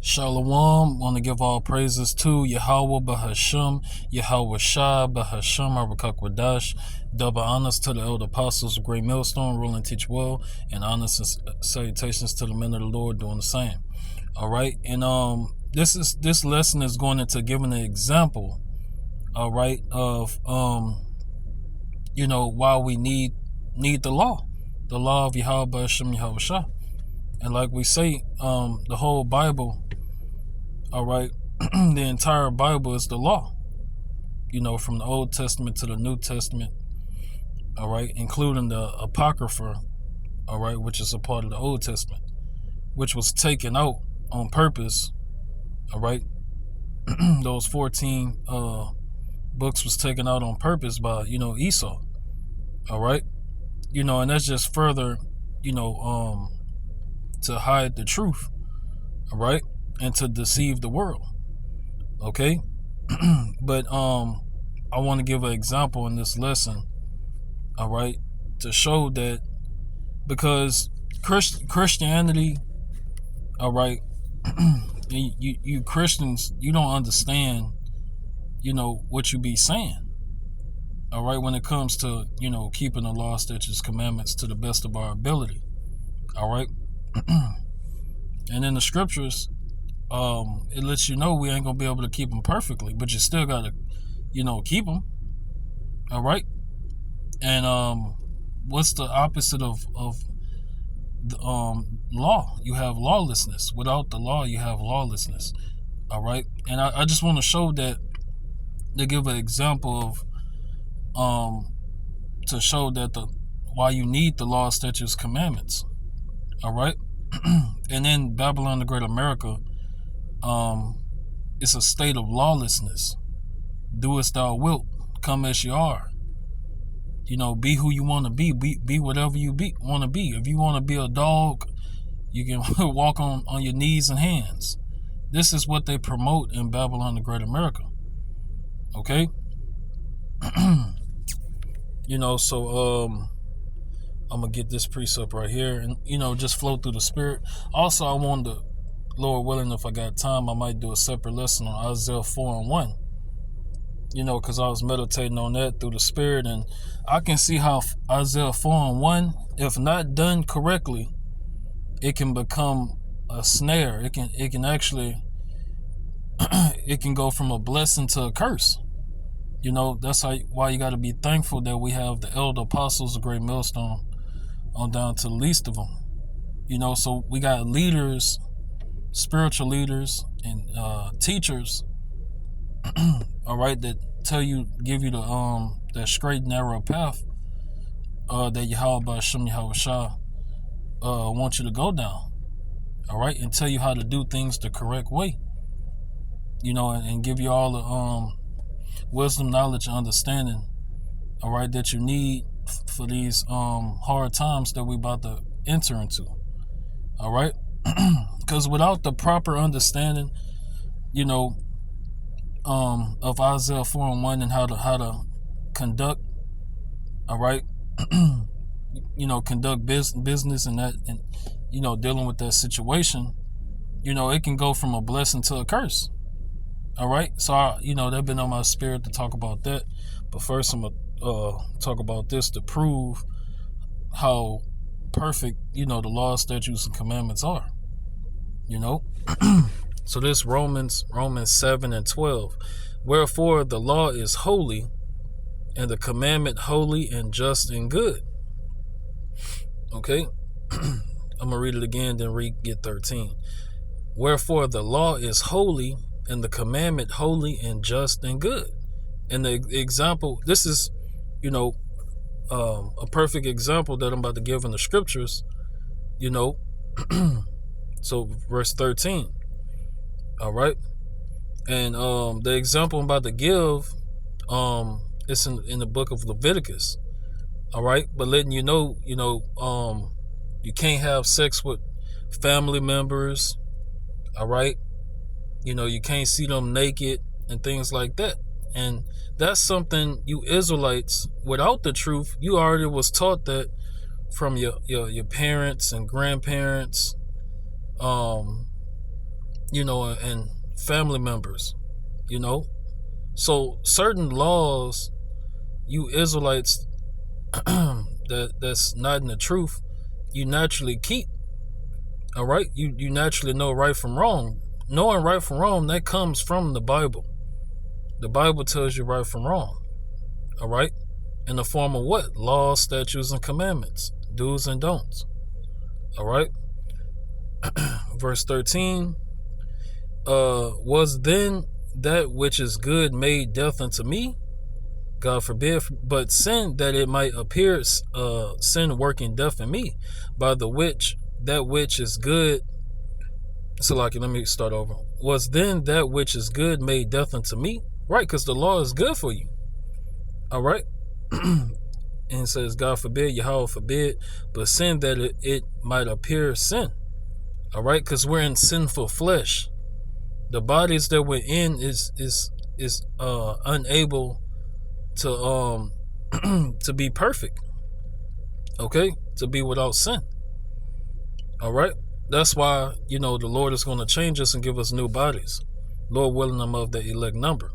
Shalom. Want to give all praises to Yahweh Bahasham, Yahweh Shah Bahasham, Arakak double honors to the elder apostles of Great Millstone, rule and teach well, and honors and salutations to the men of the Lord doing the same. All right, and this lesson is going into giving an example, all right, of why we need the law of Yahweh Bahasham, Yahweh Shah, and like we say, the whole Bible. All right, the entire Bible is the law, from the Old Testament to the New Testament, all right, including the Apocrypha, all right, which is a part of the Old Testament, which was taken out on purpose, all right. Those 14 books was taken out on purpose by, Esau, all right, and that's just further, to hide the truth, all right, and to deceive the world, okay? But I want to give an example in this lesson, all right, to show that, because Christianity, all right, you Christians, you don't understand, what you be saying, all right, when it comes to, keeping the law, statutes, commandments to the best of our ability, all right? And in the scriptures, it lets you know we ain't gonna be able to keep them perfectly, but you still gotta, keep them. All right. And what's the opposite of the law? You have lawlessness. Without the law, you have lawlessness. All right. And I just want to show that, to give an example of to show that why you need the law, statutes, commandments. All right. And then Babylon the Great America, it's a state of lawlessness. Do as thou wilt, come as you are. Be who you want to be. Be whatever you want to be. If you want to be a dog, you can walk on your knees and hands. This is what they promote in Babylon the Great America. Okay? So I'm going to get this precept right here and, just flow through the spirit. Also, I wanted to, Lord willing, if I got time, I might do a separate lesson on Isaiah 4:1. Because I was meditating on that through the spirit, and I can see how Isaiah 4:1, if not done correctly, it can become a snare. It can actually, it can go from a blessing to a curse. That's why you got to be thankful that we have the elder apostles of Great Millstone on down to the least of them. So we got leaders, spiritual leaders, and teachers, all right, that give you the that straight narrow path that Yahweh Ba'ashem Yahweh Shah wants you to go down, all right, and tell you how to do things the correct way, and give you all the wisdom, knowledge, and understanding, all right, that you need for these hard times that we about to enter into, all right. Because without the proper understanding, of Isaiah 4:1 and how to conduct, all right, conduct business and that, and dealing with that situation, it can go from a blessing to a curse. All right, so they've been on my spirit to talk about that, but first I'm gonna talk about this to prove how perfect the law, statutes, and commandments are. So this Romans 7:12. Wherefore the law is holy, and the commandment holy and just and good. Okay, I'm gonna read it again, then get 13. Wherefore the law is holy, and the commandment holy and just and good. And the example, this is, a perfect example that I'm about to give in the scriptures. So verse 13. All right, and the example I'm about to give, it's in the book of Leviticus. All right, but letting you know, you can't have sex with family members. All right, you can't see them naked and things like that. And that's something you Israelites, without the truth, you already was taught that from your parents and grandparents, and family members, you know. So certain laws, you Israelites, that's not in the truth, you naturally keep. All right, you naturally know right from wrong. Knowing right from wrong, that comes from the Bible. The Bible tells you right from wrong. All right, in the form of what? Laws, statutes, and commandments, do's and don'ts. All right. Verse 13. Was then that which is good made death unto me? God forbid, but sin that it might appear, sin working death in me, by the which that which is good. So, like, let me start over. Was then that which is good made death unto me? Right, because the law is good for you. All right. And it says, God forbid, Yahweh forbid, but sin that it might appear sin. All right, because we're in sinful flesh. The bodies that we're in is unable to to be perfect. Okay, to be without sin. All right, that's why the Lord is going to change us and give us new bodies. Lord willing, I'm of the elect number.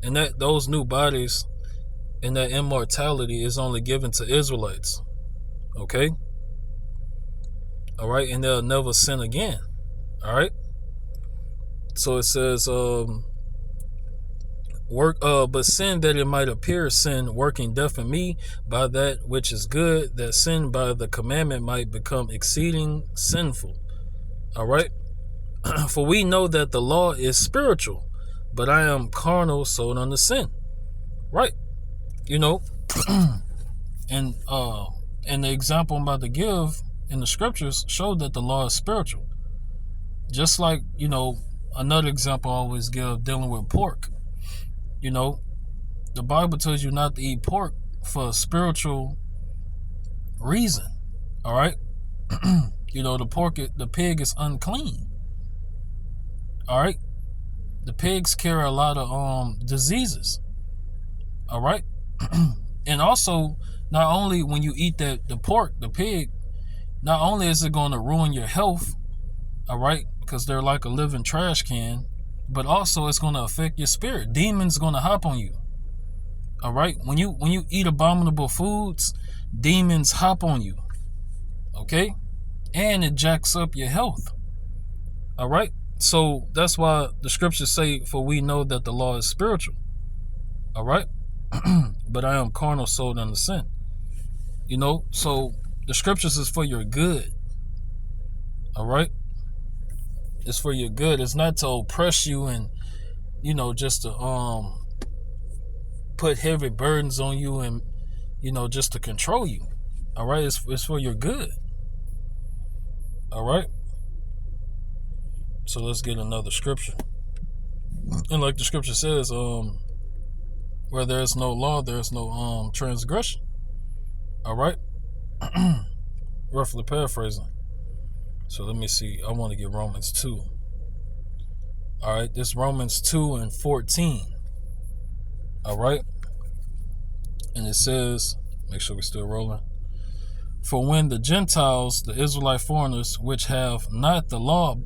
And that those new bodies and that immortality is only given to Israelites. Okay. All right, and they'll never sin again. All right. So it says, but sin that it might appear sin working death in me, by that which is good, that sin by the commandment might become exceeding sinful. All right. For we know that the law is spiritual, but I am carnal, sold unto sin. Right. And the example I'm about to give in the scriptures showed that the law is spiritual. Just like, another example I always give dealing with pork. The Bible tells you not to eat pork for a spiritual reason. All right. The pig is unclean. All right. The pigs carry a lot of diseases. All right. And also, not only when you eat the pig, not only is it going to ruin your health, all right, because they're like a living trash can, but also it's going to affect your spirit. Demons going to hop on you. All right. When you eat abominable foods, demons hop on you. Okay. And it jacks up your health. All right. So that's why the scriptures say, for we know that the law is spiritual. All right. But I am carnal, sold unto sin. So the scriptures is for your good. All right. It's for your good. It's not to oppress you and, just to put heavy burdens on you and, just to control you. All right. It's for your good. All right. So let's get another scripture. And like the scripture says, where there is no law, there is no transgression. All right. Roughly paraphrasing. So let me see. I want to get Romans 2. All right. This Romans 2 and 14. All right. And it says, make sure we're still rolling. For when the Gentiles, the Israelite foreigners, which have not the law,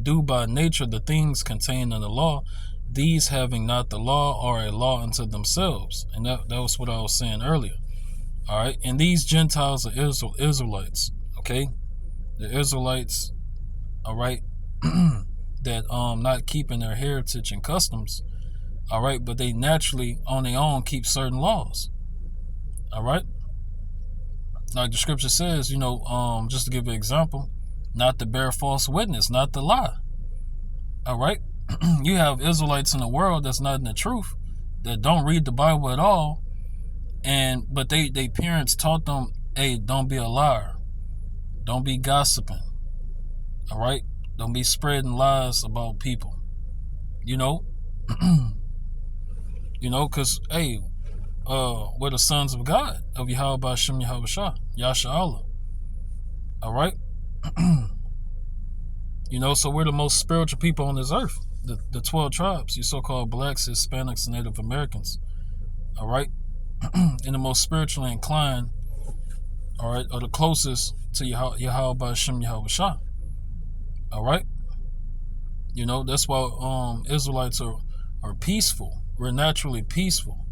do by nature the things contained in the law, these having not the law are a law unto themselves. And that was what I was saying earlier. All right. And these Gentiles are Israelites. Okay. The Israelites, all right, that not keeping their heritage and customs, all right, but they naturally on their own keep certain laws. All right. Like the scripture says, just to give an example, not to bear false witness, not to lie. All right. You have Israelites in the world that's not in the truth, that don't read the Bible at all, but they parents taught them, hey, don't be a liar, don't be gossiping, all right, don't be spreading lies about people, because hey, we're the sons of God, of Yahweh B'Shem Yahweh Shah, Yasha Allah. All right. So we're the most spiritual people on this earth. The 12 tribes, you so-called blacks, Hispanics, and Native Americans. All right. And the most spiritually inclined, all right, or the closest to Yahweh B'Shem Yahweh Shah. All right. You know, that's why Israelites are peaceful. We're naturally peaceful.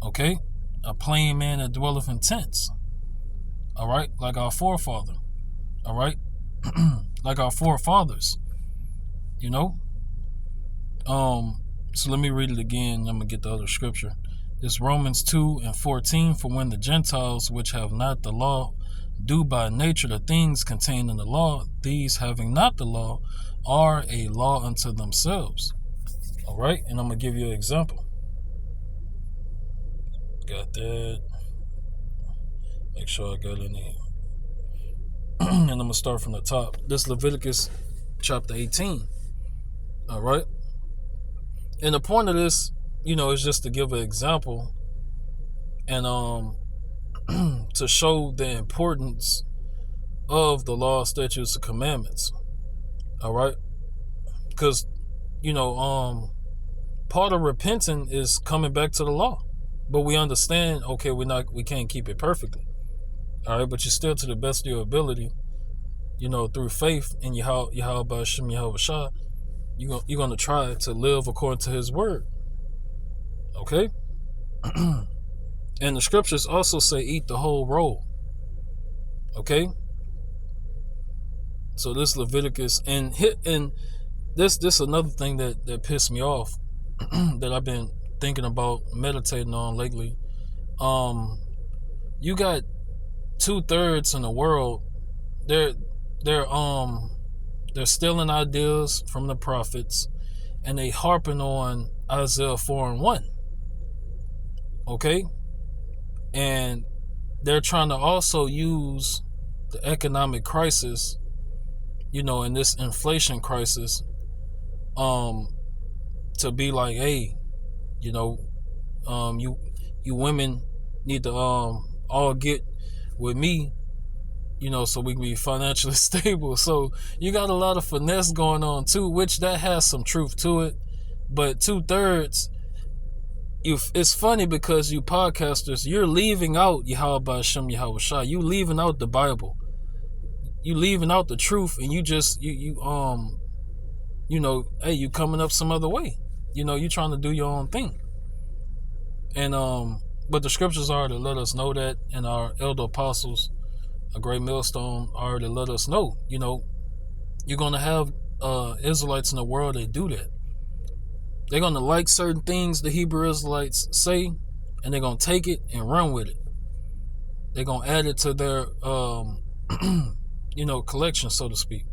Okay? A plain man that dwelleth in tents. All right? Like our forefather. All right? Like our forefathers. You know? So let me read it again. I'm going to get the other scripture. It's Romans 2:14. For when the Gentiles, which have not the law, do by nature the things contained in the law, these having not the law are a law unto themselves. All right? And I'm going to give you an example. Got that. Make sure I got it in here. And I'm going to start from the top. This Leviticus chapter 18. All right? And the point of this, you know, is just to give an example and to show the importance of the law, statutes, and commandments. All right? Because, you know, part of repenting is coming back to the law. But we understand, okay, we can't keep it perfectly. All right, but you're still, to the best of your ability, you know, through faith in Yahweh Hashem Yahweh Shah, you're going to try to live according to his word. Okay? And the scriptures also say eat the whole roll. Okay? So this Leviticus, and this another thing that pissed me off that I've been thinking about, meditating on lately. You got 2/3 in the world, they're stealing ideas from the prophets, and they harping on Isaiah 4:1. Okay? And they're trying to also use the economic crisis, you know, in this inflation crisis, to be like, hey, you know, you women need to all get with me, you know, so we can be financially stable. So you got a lot of finesse going on too, which that has some truth to it. But 2/3, it's funny because you podcasters, you're leaving out Yahweh Hashem Yahweh Shah. You leaving out the Bible. You leaving out the truth, and you just you know, hey, you coming up some other way. You know, you trying to do your own thing. And but the scriptures already let us know that, and our elder apostles, a great millstone, already let us know, you know, you're going to have Israelites in the world that do that. They're going to like certain things the Hebrew Israelites say, and they're going to take it and run with it. They're going to add it to their, you know, collection, so to speak.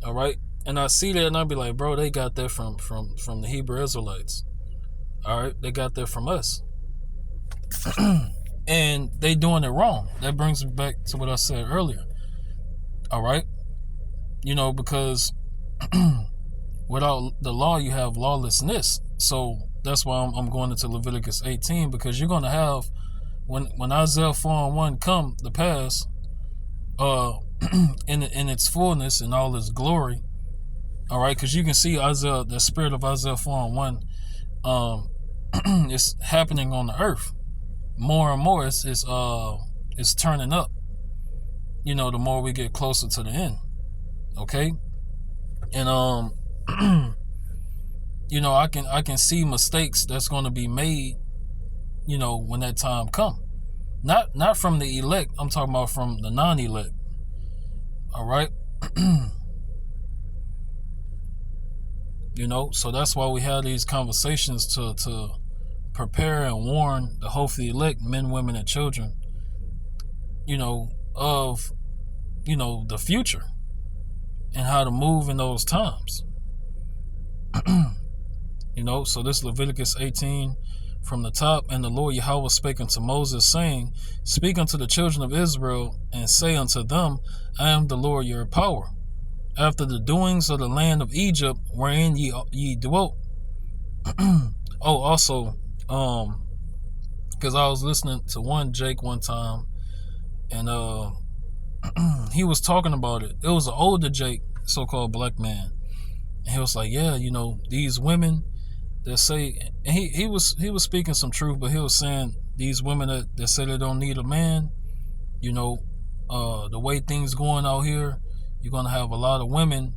All right? And I see that, and I'll be like, bro, they got that from the Hebrew Israelites. All right? They got that from us. And they doing it wrong. That brings me back to what I said earlier. All right? You know, because without the law, you have lawlessness. So that's why I'm going into Leviticus 18, because you're going to have, when Isaiah 4:1 come to pass, in its fullness and all its glory. All right? Because you can see Isaiah, the spirit of Isaiah 4:1, it's happening on the earth. More and more, it's turning up. You know, the more we get closer to the end. Okay, and you know, I can see mistakes that's going to be made. You know, when that time come, not from the elect. I'm talking about from the non-elect. All right. You know, so that's why we have these conversations to prepare and warn the hopefully elect men, women, and children, you know, of, you know, the future and how to move in those times. You know, so this Leviticus 18 from the top. And the Lord Yahweh spake unto Moses, saying, speak unto the children of Israel, and say unto them, I am the Lord your power, after the doings of the land of Egypt, wherein ye dwelt. Oh, also, because I was listening to one Jake one time, and he was talking about it. It was an older Jake, so-called black man, and he was like, yeah, you know, these women that say, and he was speaking some truth, but he was saying these women that say they don't need a man, you know, the way things going out here, you're going to have a lot of women,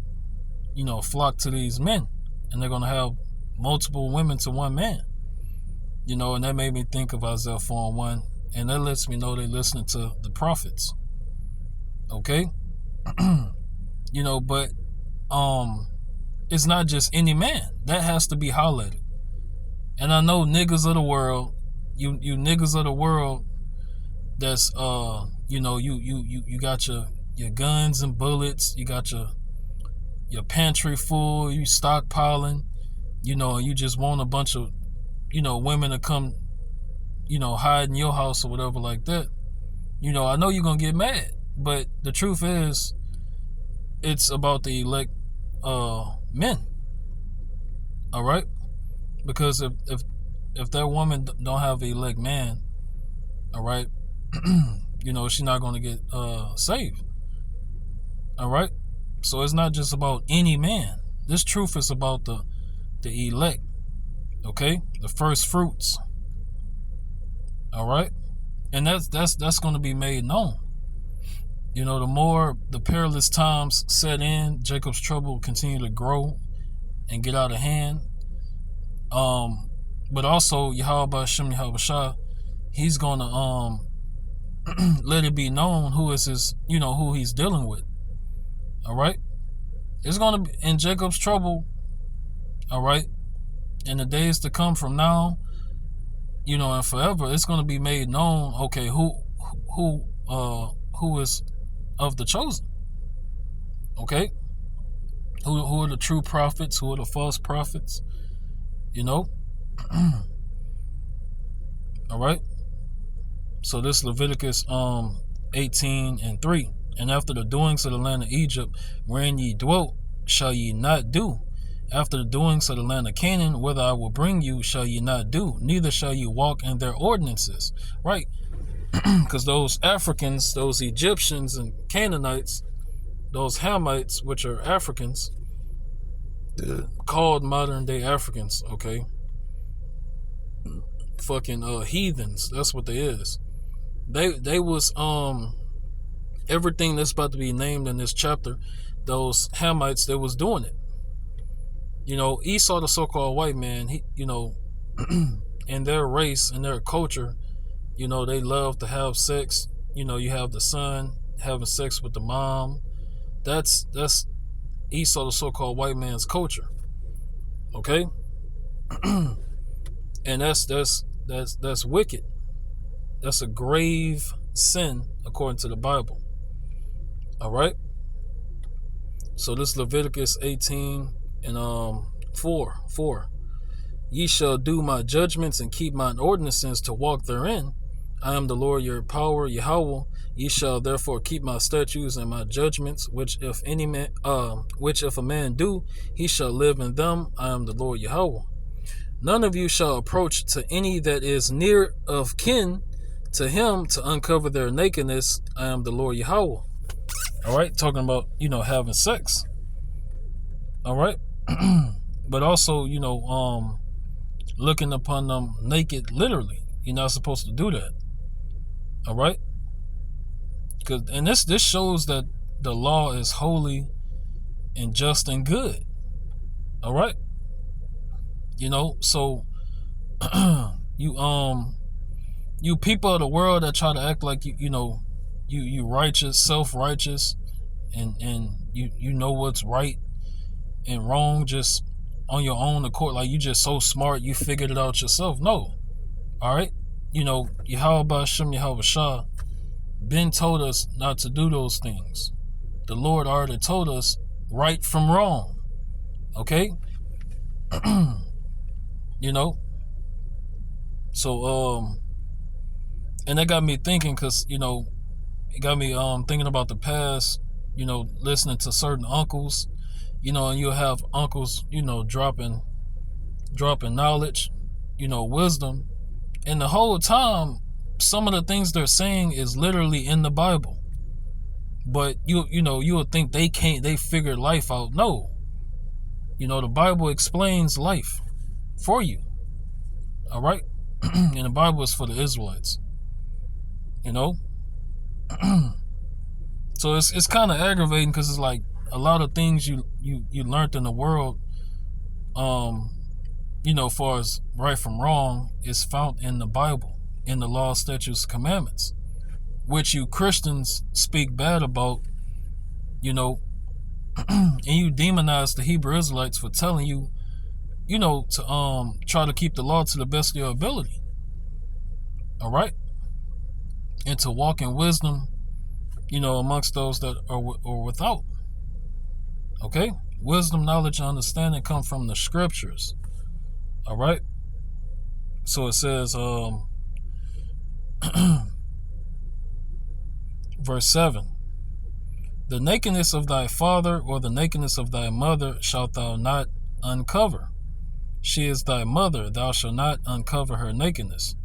flock to these men, and they're going to have multiple women to one man. And that made me think of Isaiah 4:1, and that lets me know they're listening to the prophets. Okay? But it's not just any man. That has to be highlighted. And I know niggas of the world, you niggas of the world, that's you got your guns and bullets, you got your pantry full, you stockpiling, and you just want a bunch of women to come hide in your house or whatever like that. I know you're gonna get mad, but the truth is, it's about the elect men. All right, because if that woman don't have an elect man, all right, she's not gonna get saved. All right, so it's not just about any man. This truth is about the elect. Okay, the first fruits. All right, and that's going to be made known. The more the perilous times set in, Jacob's trouble will continue to grow and get out of hand. But also Yahweh Shem Yahushua, he's going to let it be known who is his, who he's dealing with. All right, it's going to be in Jacob's trouble. All right. In the days to come from now, and forever, it's going to be made known, okay, who is of the chosen. Okay? Who are the true prophets, who are the false prophets, All right? So this Leviticus 18:3. And after the doings of the land of Egypt, wherein ye dwelt, shall ye not do. After the doings of the land of Canaan, whither I will bring you, shall ye not do, neither shall you walk in their ordinances. Right? Because those Africans, those Egyptians and Canaanites, those Hamites, which are Africans, called modern day Africans, okay? Fucking heathens. That's what they is. They was everything that's about to be named in this chapter, those Hamites, they was doing it. Esau, the so-called white man, he, in their race, in their culture, they love to have sex. You have the son having sex with the mom. That's Esau, the so-called white man's culture. Okay? And that's wicked. That's a grave sin according to the Bible. All right? So this Leviticus 18 and 4. Ye shall do my judgments and keep mine ordinances to walk therein. I am the Lord your power, Yahweh. Ye shall therefore keep my statutes and my judgments, which if a man do, he shall live in them. I am the Lord Yahweh. None of you shall approach to any that is near of kin to him to uncover their nakedness. I am the Lord Yahweh. All right, talking about having sex. All right. But also, looking upon them naked, literally. You're not supposed to do that. All right? And this shows that the law is holy and just and good. All right? So you people of the world that try to act like you righteous, self-righteous, and you know what's right and wrong just on your own accord, like you just so smart you figured it out yourself. No. All right? Yahweh Shem Yahushua been told us not to do those things. The Lord already told us right from wrong. Okay? So and that got me thinking, because it got me thinking about the past, listening to certain uncles, and you'll have uncles, dropping knowledge, wisdom. And the whole time, some of the things they're saying is literally in the Bible. But you would think they figured life out. No. The Bible explains life for you. All right? And the Bible is for the Israelites. So it's kind of aggravating because it's like a lot of things you learned in the world, far as right from wrong, is found in the Bible, in the law, statutes, commandments, which you Christians speak bad about, and you demonize the Hebrew Israelites for telling you, to try to keep the law to the best of your ability. All right, and to walk in wisdom, amongst those that are without. Okay, wisdom, knowledge, and understanding come from the scriptures. All right, so it says, verse 7. The nakedness of thy father or the nakedness of thy mother shalt thou not uncover. She is thy mother, thou shalt not uncover her nakedness.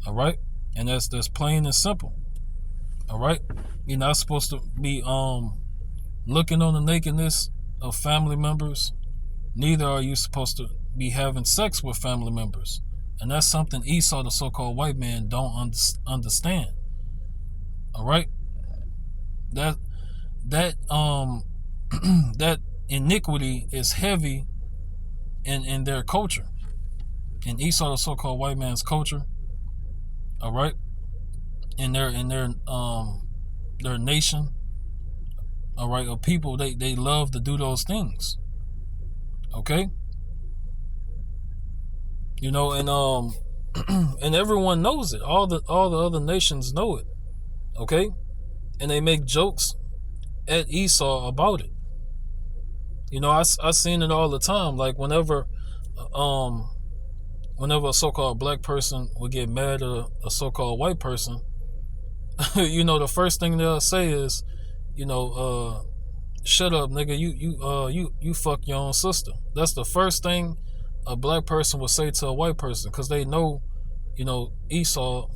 All right, and that's plain and simple. All right, you're not supposed to be looking on the nakedness of family members. Neither are you supposed to be having sex with family members, and that's something Esau, the so-called white man, don't understand. All right, that that iniquity is heavy in their culture, in Esau, the so-called white man's culture. All right, in their nation. All right, of people, they love to do those things. Okay, and and everyone knows it. All the other nations know it. Okay, and they make jokes at Esau about it. I seen it all the time. Like whenever a so-called black person would get mad at a so-called white person, the first thing they'll say is, shut up, nigga. You fuck your own sister. That's the first thing a black person would say to a white person, because they know, Esau,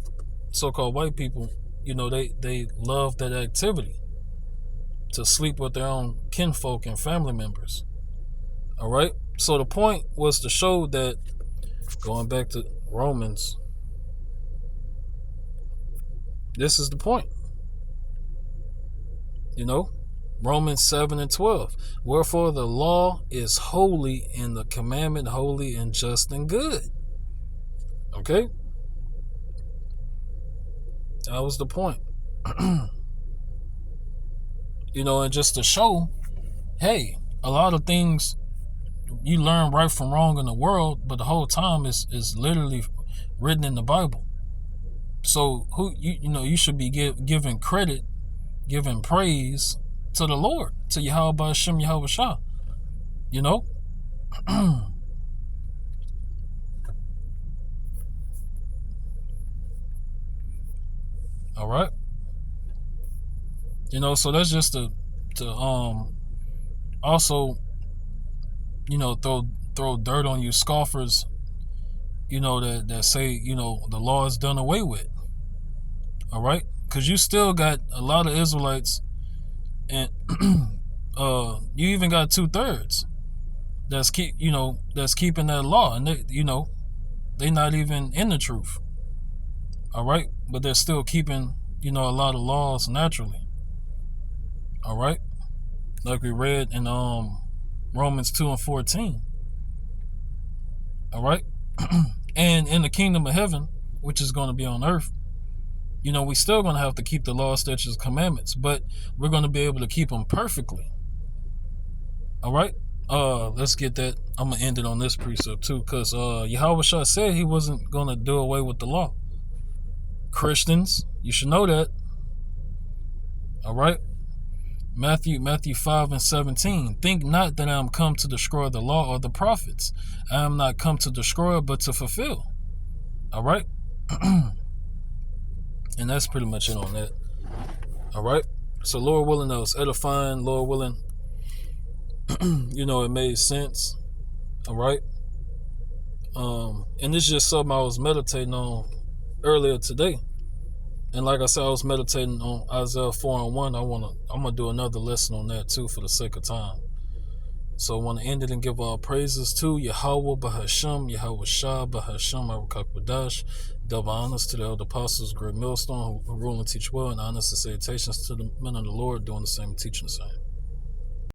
so-called white people, they love that activity, to sleep with their own kinfolk and family members. All right. So the point was to show that, going back to Romans, this is the point. Romans 7:12. Wherefore the law is holy, and the commandment holy and just and good. Okay? That was the point. And just to show, hey, a lot of things you learn right from wrong in the world, but the whole time is literally written in the Bible. So you should be giving credit, giving praise to the Lord, to Yahweh Hashem Yahweh Shah. All right. So that's just to also, throw dirt on you scoffers, that say, the law is done away with. All right, because you still got a lot of Israelites, and you even got 2/3 that's keeping that law, and they not even in the truth. All right, but they're still keeping a lot of laws naturally. All right, like we read in Romans 2:14. All right, and in the kingdom of heaven, which is going to be on earth, we still going to have to keep the law, statutes, commandments, but we're going to be able to keep them perfectly. All right, let's get that. I'm gonna end it on this precept too, because Yahweh Shah said he wasn't going to do away with the law. Christians, you should know that. All right, Matthew 5:17. Think not that I am come to destroy the law or the prophets. I am not come to destroy, but to fulfill. All right. And that's pretty much it on that. All right. So Lord willing, that was edifying. Lord willing, it made sense. All right. And it's just something I was meditating on earlier today. And like I said, I was meditating on Isaiah 4:1. I'm gonna do another lesson on that too, for the sake of time. So I want to end it and give all praises to Yahweh Bahasham, Yahweh Shah Bahasham, Arakakbadash. Double honors to the elder apostles, great millstone, who rule and teach well, and honors and salutations to the men of the Lord doing the same and teaching the same.